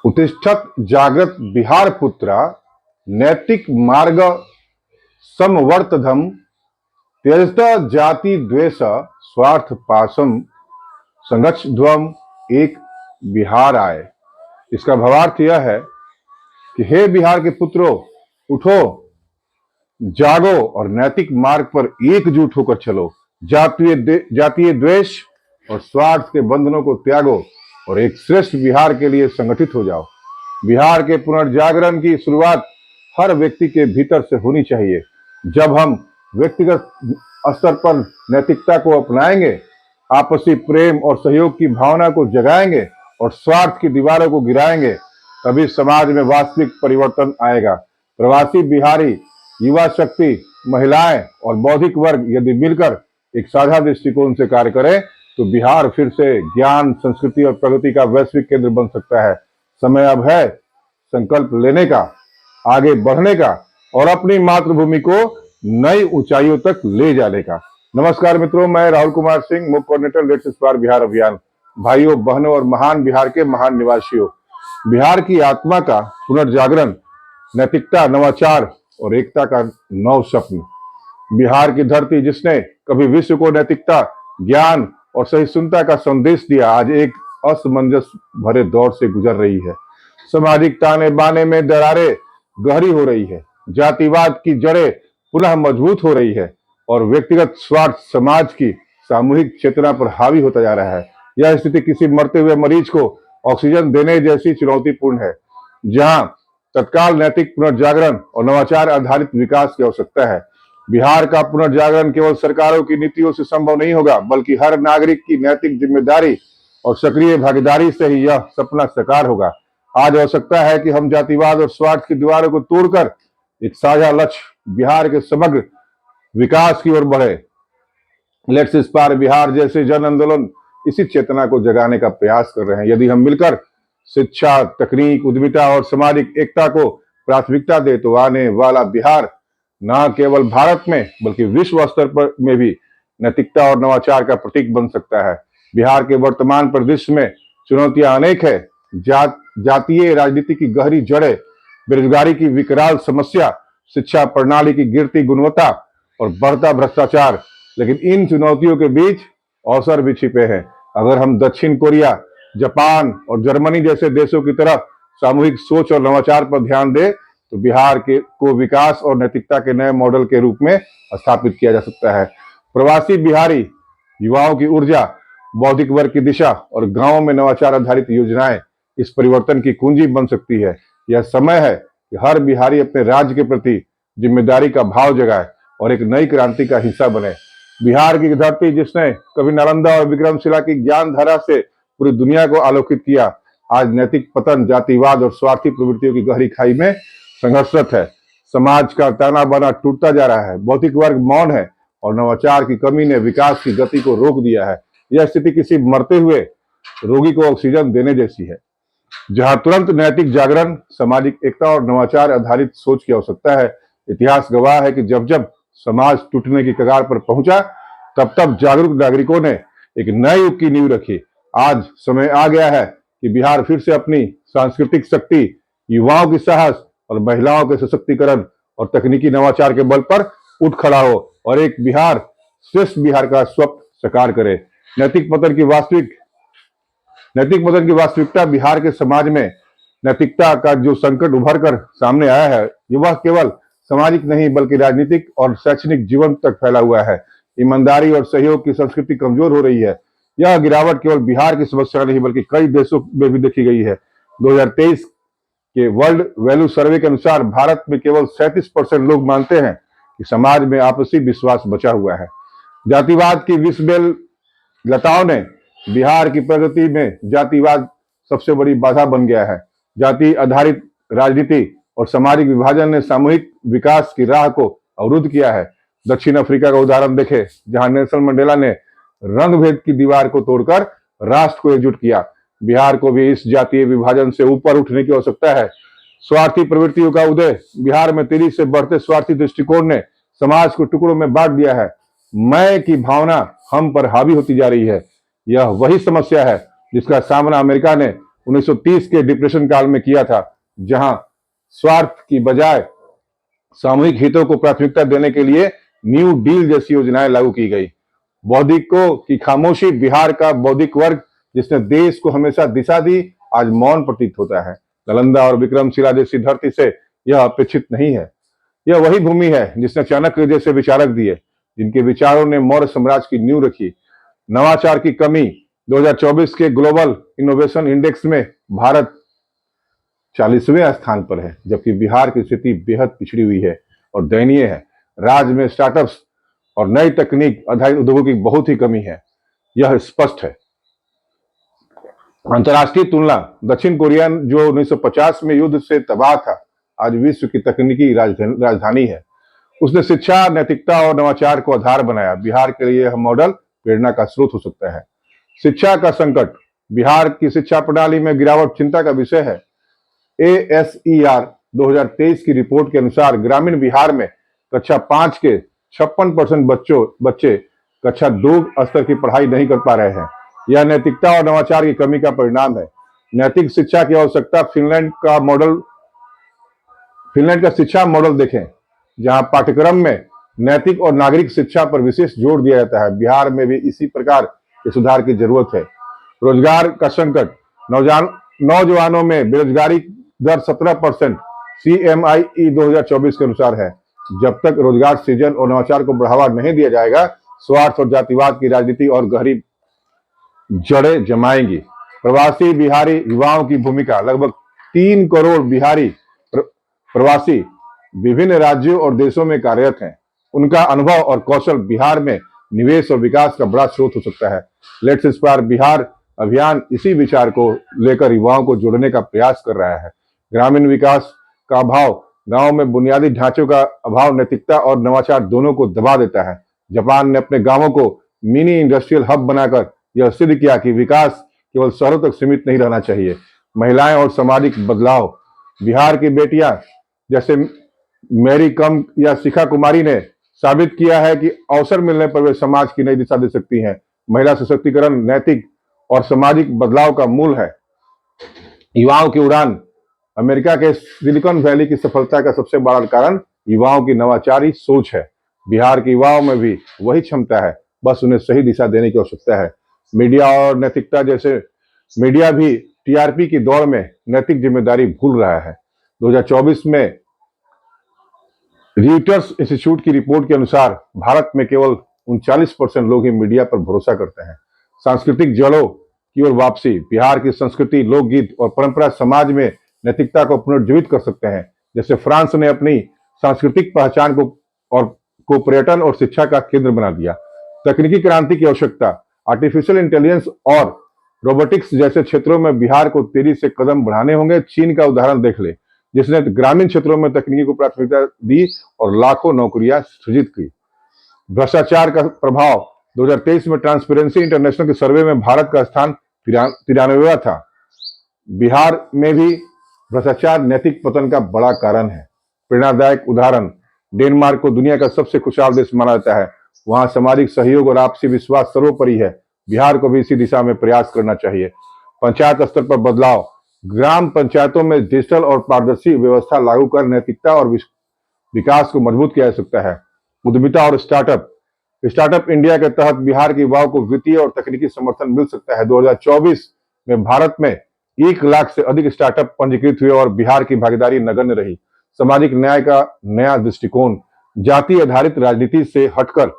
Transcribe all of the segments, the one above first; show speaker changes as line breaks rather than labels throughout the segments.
उत्तिष्ठत जागृत बिहार पुत्रा नैतिक मार्ग समवर्तधम त्यजत जाति द्वेष स्वार्थ पाशम संगच्छ ध्वम एक बिहार आए। इसका भावार्थ यह है कि हे बिहार के पुत्रों, उठो, जागो और नैतिक मार्ग पर एकजुट होकर चलो। जातीय द्वेष और स्वार्थ के बंधनों को त्यागो और एक श्रेष्ठ बिहार के लिए संगठित हो जाओ। बिहार के पुनर्जागरण की शुरुआत हर व्यक्ति के भीतर से होनी चाहिए। जब हम व्यक्तिगत स्तर पर नैतिकता को अपनाएंगे, आपसी प्रेम और सहयोग की भावना को जगाएंगे और स्वार्थ की दीवारों को गिराएंगे, तभी समाज में वास्तविक परिवर्तन आएगा। प्रवासी बिहारी, युवा शक्ति, महिलाएं और बौद्धिक वर्ग यदि मिलकर एक साझा दृष्टिकोण से कार्य करें तो बिहार फिर से ज्ञान, संस्कृति और प्रगति का वैश्विक केंद्र बन सकता है। समय अब है संकल्प लेने का, आगे बढ़ने का और अपनी मातृभूमि को नई ऊंचाइयों तक ले जाने का। नमस्कार मित्रों, मैं राहुल कुमार सिंह, मुख्य कोऑर्डिनेटर लेट्स इंस्पायर बिहार अभियान। भाइयों, बहनों और महान बिहार के महान निवासियों, बिहार की आत्मा का पुनर्जागरण, नैतिकता, नवाचार और एकता का नव स्वप्न। बिहार की धरती जिसने कभी विश्व को नैतिकता, ज्ञान और सहिष्णुता का संदेश दिया, आज एक असमंजस भरे दौर से गुजर रही है। सामाजिक ताने बाने में दरारें गहरी हो रही है, जातिवाद की जड़ें पुनः मजबूत हो रही है और व्यक्तिगत स्वार्थ समाज की सामूहिक चेतना पर हावी होता जा रहा है। यह स्थिति किसी मरते हुए मरीज को ऑक्सीजन देने जैसी चुनौतीपूर्ण है, जहां तत्काल नैतिक पुनर्जागरण और नवाचार आधारित विकास की आवश्यकता है। बिहार का पुनर्जागरण केवल सरकारों की नीतियों से संभव नहीं होगा, बल्कि हर नागरिक की नैतिक जिम्मेदारी और सक्रिय भागीदारी से ही यह सपना साकार होगा। आज आवश्यकता है कि हम जातिवाद और स्वार्थ की दीवारों को तोड़कर एक साझा लक्ष्य, बिहार के समग्र विकास की ओर बढ़े। लेट्स इंस्पायर बिहार जैसे जन आंदोलन इसी चेतना को जगाने का प्रयास कर रहे हैं। यदि हम मिलकर शिक्षा, तकनीक, उद्यमिता और सामाजिक एकता को प्राथमिकता दे तो आने वाला बिहार न केवल भारत में बल्कि विश्व स्तर पर में भी नैतिकता और नवाचार का प्रतीक बन सकता है। बिहार के वर्तमान परिदृश्य में चुनौतियां अनेक है। जातीय राजनीति की गहरी जड़ें, बेरोजगारी की विकराल समस्या, शिक्षा प्रणाली की गिरती गुणवत्ता और बढ़ता भ्रष्टाचार। लेकिन इन चुनौतियों के बीच अवसर भी छिपे हैं। अगर हम दक्षिण कोरिया, जापान और जर्मनी जैसे देशों की तरह सामूहिक सोच और नवाचार पर ध्यान दें तो बिहार को विकास और नैतिकता के नए मॉडल के रूप में स्थापित किया जा सकता है। प्रवासी बिहारी, युवाओं की ऊर्जा, बौद्धिक वर्ग की दिशा और गांवों में नवाचार आधारित योजनाएं इस परिवर्तन की कुंजी बन सकती है। यह समय है कि हर बिहारी अपने राज्य के प्रति जिम्मेदारी का भाव जगाए और एक नई क्रांति का हिस्सा बने। बिहार की धरती जिसने कभी नालंदा और विक्रमशिला की ज्ञान धारा से पूरी दुनिया को आलोकित किया, आज नैतिक पतन, जातिवाद और स्वार्थी प्रवृत्तियों की गहरी खाई में संघर्षरत है। समाज का ताना बाना टूटता जा रहा है, बौद्धिक वर्ग मौन है और नवाचार की कमी ने विकास की गति को रोक दिया है। यह स्थिति किसी मरते हुए रोगी को ऑक्सीजन देने जैसी है, जहां तुरंत नैतिक जागरण, सामाजिक एकता और नवाचार आधारित सोच की आवश्यकता है। इतिहास गवाह है कि जब जब समाज टूटने की कगार पर पहुंचा, तब तब जागरूक नागरिकों ने एक नए युग की नींव रखी। आज समय आ गया है कि बिहार फिर से अपनी सांस्कृतिक शक्ति, युवाओं की साहस और महिलाओं के सशक्तिकरण और तकनीकी नवाचार के बल पर उठ खड़ा हो और एक बिहार, श्रेष्ठ बिहार का स्वप्न साकार करे। नैतिक पतन की वास्तविकता बिहार के समाज में नैतिकता का जो संकट उभर कर सामने आया है, वह केवल सामाजिक नहीं बल्कि राजनीतिक और शैक्षणिक जीवन तक फैला हुआ है। ईमानदारी और सहयोग की संस्कृति कमजोर हो रही है। यह गिरावट केवल बिहार की समस्या नहीं बल्कि कई देशों में भी देखी गई है। 2023 के वर्ल्ड वैल्यू सर्वे के अनुसार भारत में केवल 37% लोग मानते हैं कि समाज में आपसी विश्वास बचा हुआ है। जातिवाद की विषबेल लताओं ने बिहार की प्रगति में जातिवाद सबसे बड़ी बाधा बन गया है। जाति आधारित राजनीति और सामाजिक विभाजन ने सामूहिक विकास की राह को अवरुद्ध किया है। दक्षिण अफ्रीका का उदाहरण देखें, जहां नेल्सन मंडेला ने रंगभेद की दीवार को तोड़कर राष्ट्र को एकजुट किया। बिहार को भी इस जातीय विभाजन से ऊपर उठने की आवश्यकता है। स्वार्थी प्रवृत्तियों का उदय, बिहार में तेजी से बढ़ते स्वार्थी दृष्टिकोण ने समाज को टुकड़ों में बांट दिया है। मैं की भावना हम पर हावी होती जा रही है। यह वही समस्या है जिसका सामना अमेरिका ने 1930 के डिप्रेशन काल में किया था, जहां स्वार्थ की बजाय सामूहिक हितों को प्राथमिकता देने के लिए न्यू डील जैसी योजनाएं लागू की गई। बौद्धिकों की खामोशी, बिहार का बौद्धिक वर्ग जिसने देश को हमेशा दिशा दी, आज मौन प्रतीत होता है। नालंदा और विक्रमशिला जैसी धरती से यह अपेक्षित नहीं है। यह वही भूमि है जिसने चाणक्य जैसे विचारक दिए, जिनके विचारों ने मौर्य साम्राज्य की नींव रखी। नवाचार की कमी, 2024 के ग्लोबल इनोवेशन इंडेक्स में भारत 40वें स्थान पर है, जबकि बिहार की स्थिति बेहद पिछड़ी हुई है और दयनीय है। राज्य में स्टार्टअप्स और नई तकनीक आधारित उद्योगों की बहुत ही कमी है, यह स्पष्ट है। अंतर्राष्ट्रीय तुलना, दक्षिण कोरिया जो 1950 में युद्ध से तबाह था, आज विश्व की तकनीकी राजधानी है। उसने शिक्षा, नैतिकता और नवाचार को आधार बनाया। बिहार के लिए यह मॉडल प्रेरणा का स्रोत हो सकता है। शिक्षा का संकट, बिहार की शिक्षा प्रणाली में गिरावट चिंता का विषय है। ASER 2023 की रिपोर्ट के अनुसार ग्रामीण बिहार में कक्षा 5 के 56% बच्चे कक्षा 2 स्तर की पढ़ाई नहीं कर पा रहे हैं। यह नैतिकता और नवाचार की कमी का परिणाम है। नैतिक शिक्षा की आवश्यकता, फिनलैंड का शिक्षा मॉडल देखें, जहां पाठ्यक्रम में नैतिक और नागरिक शिक्षा पर विशेष जोर दिया जाता है। बिहार में भी इसी प्रकार के सुधार की जरूरत है। रोजगार का संकट, नौजवानों में बेरोजगारी दर 17% CMIE 2024 के अनुसार है। जब तक रोजगार सृजन और नवाचार को बढ़ावा नहीं दिया जाएगा, स्वार्थ और जातिवाद की राजनीति और गहरी जड़ें जमाएंगी। प्रवासी बिहारी युवाओं की भूमिका, लगभग 3 करोड़ बिहारी प्रवासी विभिन्न राज्यों और देशों में कार्यरत हैं। उनका अनुभव और कौशल बिहार में निवेश और विकास का बड़ा स्रोत हो सकता है। लेट्स इंस्पायर बिहार अभियान इसी विचार को लेकर युवाओं को जोड़ने का प्रयास कर रहा है। ग्रामीण विकास का अभाव, गांव में बुनियादी ढांचों का अभाव नैतिकता और नवाचार दोनों को दबा देता है। जापान ने अपने गांवों को मिनी इंडस्ट्रियल हब बनाकर यह सिद्ध किया कि विकास केवल शहरों तक सीमित नहीं रहना चाहिए। महिलाएं और सामाजिक बदलाव, बिहार की बेटियां जैसे मैरी कम या शिखा कुमारी ने साबित किया है कि अवसर मिलने पर वे समाज की नई दिशा दे सकती हैं। महिला सशक्तिकरण नैतिक और सामाजिक बदलाव का मूल है। युवाओं की उड़ान, अमेरिका के सिलिकॉन वैली की सफलता का सबसे बड़ा कारण युवाओं की नवाचारी सोच है। बिहार के युवाओं में भी वही क्षमता है, बस उन्हें सही दिशा देने की आवश्यकता है। मीडिया और नैतिकता, जैसे मीडिया भी TRP की दौड़ में नैतिक जिम्मेदारी भूल रहा है। 2024 में रीटर्स इंस्टीट्यूट की रिपोर्ट के अनुसार भारत में केवल 39% लोग ही मीडिया पर भरोसा करते हैं। सांस्कृतिक जड़ों की ओर वापसी, बिहार की संस्कृति, लोकगीत और परंपरा समाज में नैतिकता को पुनर्जीवित कर सकते हैं। जैसे फ्रांस ने अपनी सांस्कृतिक पहचान को पर्यटन और शिक्षा का केंद्र बना दिया। तकनीकी क्रांति की आवश्यकता, आर्टिफिशियल इंटेलिजेंस और रोबोटिक्स जैसे क्षेत्रों में बिहार को तेजी से कदम बढ़ाने होंगे। चीन का उदाहरण देख ले, जिसने ग्रामीण क्षेत्रों में तकनीकी को प्राथमिकता दी और लाखों नौकरियां सृजित की। भ्रष्टाचार का प्रभाव, 2023 में ट्रांसपेरेंसी इंटरनेशनल के सर्वे में भारत का स्थान 93वां था। बिहार में भी भ्रष्टाचार नैतिक पतन का बड़ा कारण है। प्रेरणादायक उदाहरण, डेनमार्क को दुनिया का सबसे खुशहाल देश माना जाता है। वहां सामाजिक सहयोग और आपसी विश्वास सर्वोपरि है। बिहार को भी इसी दिशा में प्रयास करना चाहिए। पंचायत स्तर पर बदलाव, ग्राम पंचायतों में डिजिटल और पारदर्शी व्यवस्था लागू कर नैतिकता और विकास को मजबूत किया जा सकता है। उद्यमिता और स्टार्टअप इंडिया के तहत बिहार के युवाओं को वित्तीय और तकनीकी समर्थन मिल सकता है। 2024 में भारत में 1 लाख से अधिक स्टार्टअप पंजीकृत हुए और बिहार की भागीदारी नगण्य रही। सामाजिक न्याय का नया दृष्टिकोण, जाति आधारित राजनीति से हटकर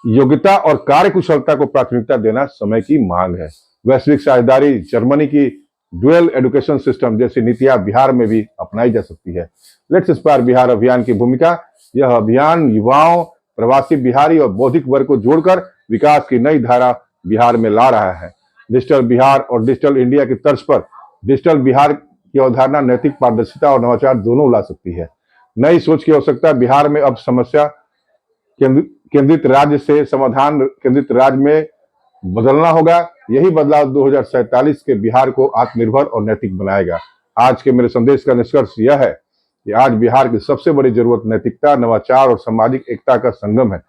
योग्यता और कार्यकुशलता को प्राथमिकता देना समय की मांग है। वैश्विक साझेदारी, जर्मनी की ड्यूअल एजुकेशन सिस्टम जैसी नीतियां बिहार में भी अपनाई जा सकती है। लेट्स इंस्पायर बिहार अभियान की भूमिका, यह अभियान युवाओं, प्रवासी बिहारी और बौद्धिक वर्ग को जोड़कर विकास की नई धारा बिहार में ला रहा है। डिजिटल बिहार और डिजिटल इंडिया की तर्ज पर डिजिटल बिहार की अवधारणा नैतिक पारदर्शिता और नवाचार दोनों ला सकती है। नई सोच की आवश्यकता, बिहार में अब समस्या केंद्रित राज्य से समाधान केंद्रित राज्य में बदलना होगा। यही बदलाव 2047 के बिहार को आत्मनिर्भर और नैतिक बनाएगा। आज के मेरे संदेश का निष्कर्ष यह है कि आज बिहार की सबसे बड़ी जरूरत नैतिकता, नवाचार और सामाजिक एकता का संगम है।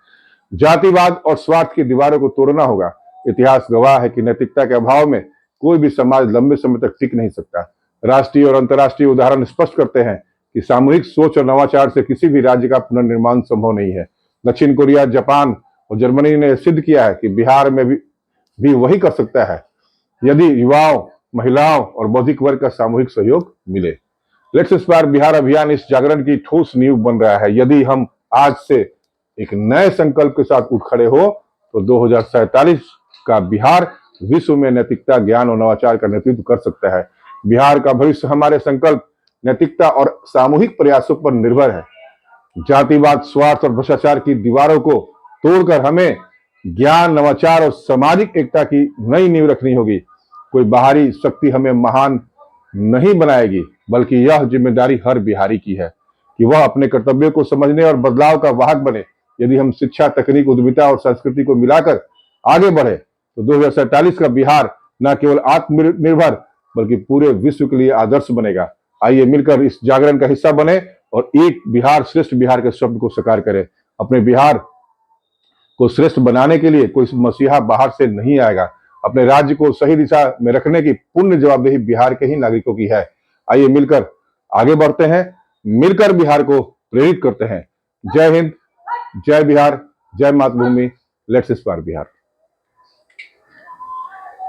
जातिवाद और स्वार्थ की दीवारों को तोड़ना होगा। इतिहास गवाह है कि नैतिकता के अभाव में कोई भी समाज लंबे समय तक टिक नहीं सकता। राष्ट्रीय और अंतर्राष्ट्रीय उदाहरण स्पष्ट करते हैं कि सामूहिक सोच और नवाचार से किसी भी राज्य का पुनर्निर्माण संभव नहीं है। दक्षिण कोरिया, जापान और जर्मनी ने सिद्ध किया है कि बिहार में भी वही कर सकता है, यदि युवाओं, महिलाओं और बौद्धिक वर्ग का सामूहिक सहयोग मिले। लेट्स इंस्पायर बिहार अभियान इस जागरण की ठोस नींव बन रहा है। यदि हम आज से एक नए संकल्प के साथ उठ खड़े हो तो 2047 का बिहार विश्व में नैतिकता, ज्ञान और नवाचार का नेतृत्व कर सकता है। बिहार का भविष्य हमारे संकल्प, नैतिकता और सामूहिक प्रयासों पर निर्भर है। जातिवाद, स्वार्थ और भ्रष्टाचार की दीवारों को तोड़कर हमें ज्ञान, नवाचार और सामाजिक एकता की नई नींव रखनी होगी। कोई बाहरी शक्ति हमें महान नहीं बनाएगी, बल्कि यह जिम्मेदारी हर बिहारी की है कि वह अपने कर्तव्यों को समझने और बदलाव का वाहक बने। यदि हम शिक्षा, तकनीक, उद्यमिता और संस्कृति को मिलाकर आगे बढ़े तो 2047 का बिहार न केवल आत्मनिर्भर बल्कि पूरे विश्व के लिए आदर्श बनेगा। आइए मिलकर इस जागरण का हिस्सा बने और एक बिहार श्रेष्ठ बिहार के शब्द को साकार करें। अपने बिहार को श्रेष्ठ बनाने के लिए कोई मसीहा बाहर से नहीं आएगा। अपने राज्य को सही दिशा में रखने की पूर्ण जवाबदेही बिहार के ही नागरिकों की है। आइए मिलकर आगे बढ़ते हैं, मिलकर बिहार को प्रेरित करते हैं। जय हिंद, जय बिहार, जय मातृभूमि। Let's inspire Bihar.